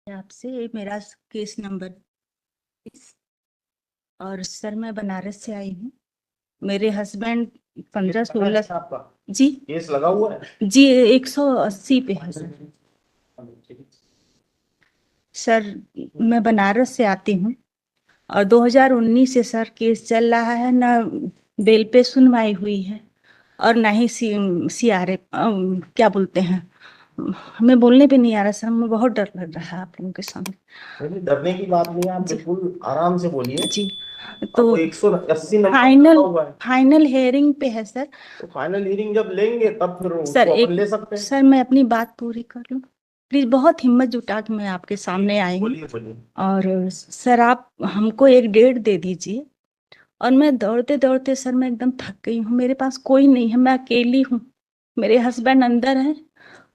आपसे मेरा case number 20 और सर मैं बनारस से आई हूँ। मेरे हस्बैंड 15-16 आपका जी केस लगा हुआ है जी 180 पे है सर। सर मैं बनारस से आती हूँ और 2019 से सर केस चल रहा है, ना बेल पे सुनवाई हुई है और ना ही CRA क्या बोलते हैं, हमें बोलने पे नहीं आ रहा सर। हमें बहुत डर लग रहा है आप लोगों के सामने। नहीं, डरने की बात नहीं है। आप जी बिल्कुल आराम से बोलिए। जी आपको तो 180 नंबर लगा फाइनल हुआ है, फाइनल हेयरिंग पे है सर। तो फाइनल हियरिंग जब लेंगे तब फिर सर उसको अपन ले सकते हैं। सर मैं अपनी बात पूरी कर लूं प्लीज। बहुत हिम्मत जुटा के मैं आपके सामने आई हूँ। बोलिए बोलिए। और सर आप हमको एक डेट दे दीजिए। और मैं दौड़ते दौड़ते सर मैं एकदम थक गई हूँ, मेरे पास कोई नहीं है, मैं अकेली हूँ। मेरे हस्बैंड अंदर हैं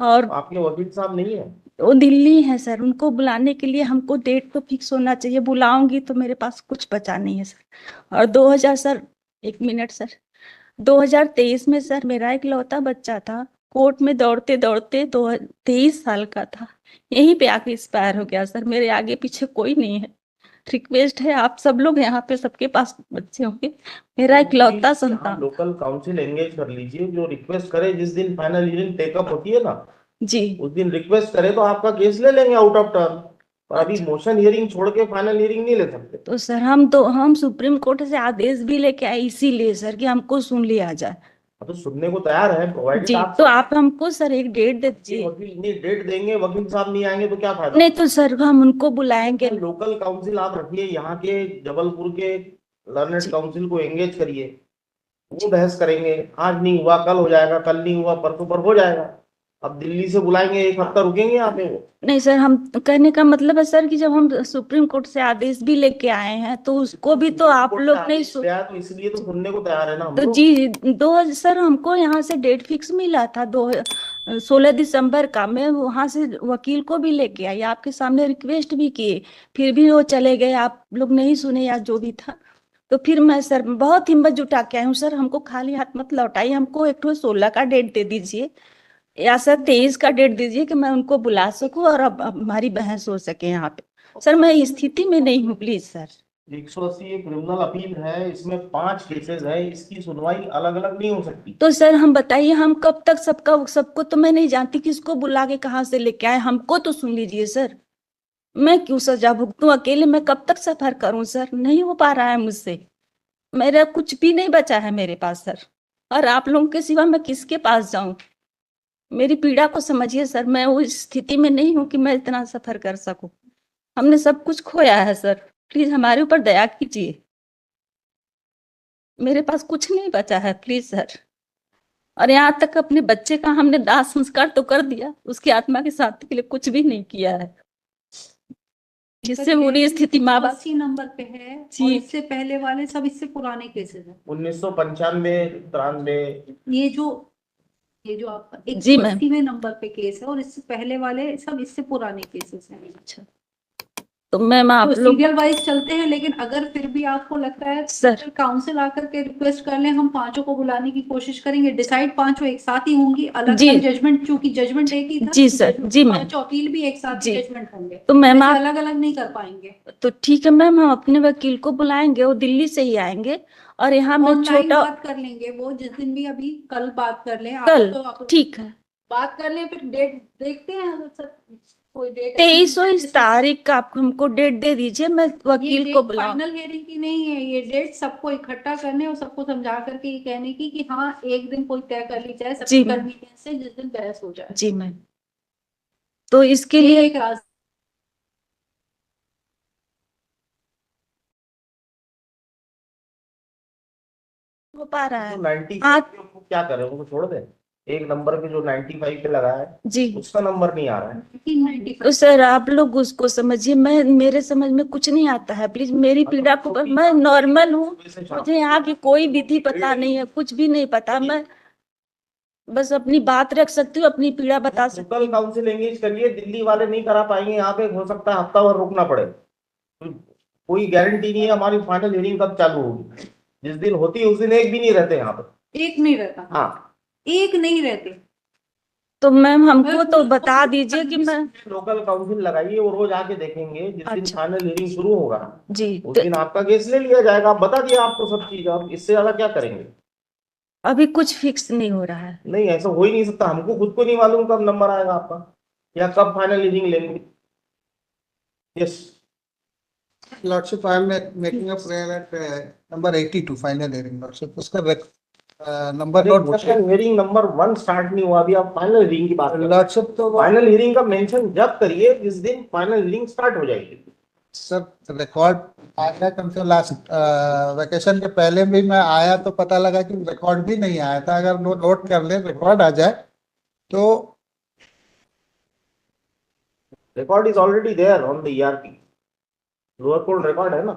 और आपके वकील साहब नहीं है? वो दिल्ली है सर। उनको बुलाने के लिए हमको डेट तो फिक्स होना चाहिए, बुलाऊंगी तो मेरे पास कुछ बचा नहीं है सर। और 2000 सर, एक मिनट सर, 2023 में सर मेरा एक लौता बच्चा था, कोर्ट में दौड़ते दौड़ते 23 साल का था, यहीं पे आके एक्सपायर हो गया सर। मेरे आगे पीछे कोई नहीं है। रिक्वेस्ट है आप सब लोग यहाँ पे सबके पास बच्चे होंगे, मेरा एक लौता आप संतान। लोकल काउंसिल एंगेज कर लीजिए, जो रिक्वेस्ट करे। जिस दिन फाइनल हियरिंग टेकअप होती है ना, जी उस दिन रिक्वेस्ट करे तो आपका केस ले लेंगे आउट ऑफ टर्न। पर अभी अच्छा। मोशन हियरिंग छोड़ के फाइनल हियरिंग नहीं ले सकते। तो सर हम सुप्रीम कोर्ट से आदेश भी लेके आए इसीलिए सर कि हमको सुन लिया जाए। अब तो सुनने को तैयार है, प्रोवाइडेड जी आप तो सब। आप हमको सर एक डेट दे दीजिए। वकील नहीं डेट देंगे, वकील साहब नहीं आएंगे तो क्या फायदा? नहीं तो सर हम उनको बुलाएंगे। लोकल काउंसिल आप रखिए, यहाँ के जबलपुर के लर्नेड जी काउंसिल को एंगेज करिए। वो बहस करेंगे। आज नहीं हुआ कल हो जाएगा, कल नहीं हुआ परसों पर हो जाएगा। अब दिल्ली से बुलाएंगे, एक हफ्ता रुकेंगे यहाँ पे वो। नहीं सर, हम कहने का मतलब है सर कि जब हम सुप्रीम कोर्ट से आदेश भी लेके आए हैं तो उसको भी तो आप कोर्ट से लोग नहीं आदेश गया तो इसलिए तो सुनने को तैयार है ना हम तो लोग। जी दो सर हमको यहाँ से डेट फिक्स मिला था 16 दिसंबर का। मैं वहां से वकील को भी लेके आई, आपके सामने रिक्वेस्ट भी किए, फिर भी वो चले गए, आप लोग नहीं सुने या जो भी था। तो फिर मैं सर बहुत हिम्मत जुटा के आई हूँ सर, हमको खाली हाथ मत लौटाइए। हमको एक तो 16 का डेट दे दीजिए या सर 23 का डेट दीजिए कि मैं उनको बुला सकूं और अब हमारी बहस हो सके यहाँ पे। सर मैं इस स्थिति में नहीं हूँ, प्लीज सर। 180 एक क्रिमिनल अपील है, इसमें 5 केसेस है, इसकी सुनवाई अलग अलग नहीं हो सकती। तो सर हम बताइए, हम कब तक सबका सबको तो मैं नहीं जानती किसको बुला के कहाँ से लेके आए, हमको तो सुन लीजिए सर। मैं क्यों सजा भुगतूं अकेले, मैं कब तक सफर करूं सर, नहीं हो पा रहा है मुझसे। मेरा कुछ भी नहीं बचा है मेरे पास सर, और आप लोगों के सिवा मैं किसके पास जाऊं। मेरी पीड़ा को समझिए सर, मैं उस स्थिति में नहीं हूं कि मैं इतना सफर कर सकूं। हमने सब कुछ खोया है सर, प्लीज हमारे ऊपर दया कीजिए। मेरे पास कुछ नहीं बचा है प्लीज सर। और यहाँ तक अपने बच्चे का हमने दाह संस्कार तो कर दिया, उसकी आत्मा की शांति के लिए कुछ भी नहीं किया है, जिससे बुरी स्थिति माँ बाप। 80 नंबर पे है और जी इससे पहले वाले सब इससे पुराने केसेस हैं। 1995, 93। ये जो ये जो आपका जी मैम। 180वें नंबर पे केस है और इससे पहले वाले सब इससे पुराने केसेस हैं। अच्छा तो मैम तो आप लोग सीरियल वाइज चलते हैं, लेकिन अगर फिर भी आपको लगता है सर। काउंसिल आकर के रिक्वेस्ट कर लें, हम पांचों को बुलाने की कोशिश करेंगे। डिसाइड पांचों एक साथ ही होंगी, अलग जी अलग जजमेंट, चूंकि जजमेंट एक ही था। जी सर जी मैम। पांचों वकील भी एक साथ ही जी जजमेंट होंगे, तो मैम वैसे आप, अलग अलग नहीं कर पाएंगे। तो ठीक है मैम, हम अपने वकील को बुलाएंगे, वो दिल्ली से ही आएंगे। और यहाँ में ऑनलाइन छोटा बात कर लेंगे, वो जिस दिन भी, अभी कल बात कर लें। आप कल, तो आप ठीक है। बात कर लें, फिर डेट देखते हैं। अगर सर कोई डेट ऐसी 23 तारीख का आप हमको डेट दे दीजिए, मैं ये वकील को डेट बुलाऊं। फाइनल हियरिंग की नहीं है, ये डेट सबको इकट्ठा करने और सबको समझा करके ये कहने की कि हाँ एक दिन कोई तय कर ली जाए जी सबकी मैम। कन्वीनियंस से, जिस दिन बहस हो जाए। जी मैम। तो इसके ये लिए एक रास्ता हो पा रहा है। तो 95 आप के उसको क्या करें, उनको छोड़ दें? एक नंबर के जो 95 पे लगा है जी उसका नंबर नहीं आ रहा है। तो सर आप लोग उसको समझिए, मैं मेरे समझ में कुछ नहीं आता है, प्लीज मेरी पीड़ा को, मैं नॉर्मल हूँ, मुझे यहाँ की कोई विधि पता नहीं है, कुछ भी नहीं पता। मैं बस अपनी बात रख सकती हूँ, अपनी पीड़ा बता सकती लोकल हूँ। काउंसिल एंगेज करिए, दिल्ली वाले नहीं करा पाएंगे यहाँ पे, हो सकता है हफ्ता भर रुकना पड़े। तो कोई गारंटी नहीं है हमारी फाइनल हियरिंग कब चालू होगी। जिस दिन होती है उस दिन एक भी नहीं रहते यहाँ पे। एक नहीं रहता। हाँ, एक नहीं रहते। तो मैम हमको तो बता दीजिए कि मैं लोकल काउंसिल लगाइए, वो रोज आके देखेंगे, जिस दिन अच्छा। फाइनल हियरिंग शुरू होगा जी उस तो दिन आपका केस ले लिया जाएगा। आप बता दिया आपको सब चीज, आप इससे ज्यादा क्या करेंगे? अभी कुछ फिक्स नहीं हो रहा है। नहीं, ऐसा हो ही नहीं सकता। हमको खुद को नहीं मालूम कब नंबर आएगा आपका या कब फाइनल हियरिंग लेंगे। Yes Lordship, I am making a prayer at number 82 final hearing, Lordship. उसका number note hearing number 1 start नहीं हुआ, अभी आप फाइनल हियरिंग की बात कर रहे हैं। लॉर्डशिप तो फाइनल हियरिंग का मेंशन जब करिए जिस दिन फाइनल हियरिंग स्टार्ट हो जाएगी। सर रिकॉर्ड आया कम से लास्ट वेकेशन के पहले भी मैं आया तो पता लगा कि रिकॉर्ड भी नहीं आया था। अगर नोट कर ले रिकॉर्ड आ जाए तो record is already there on the ERP, lower court record है ना।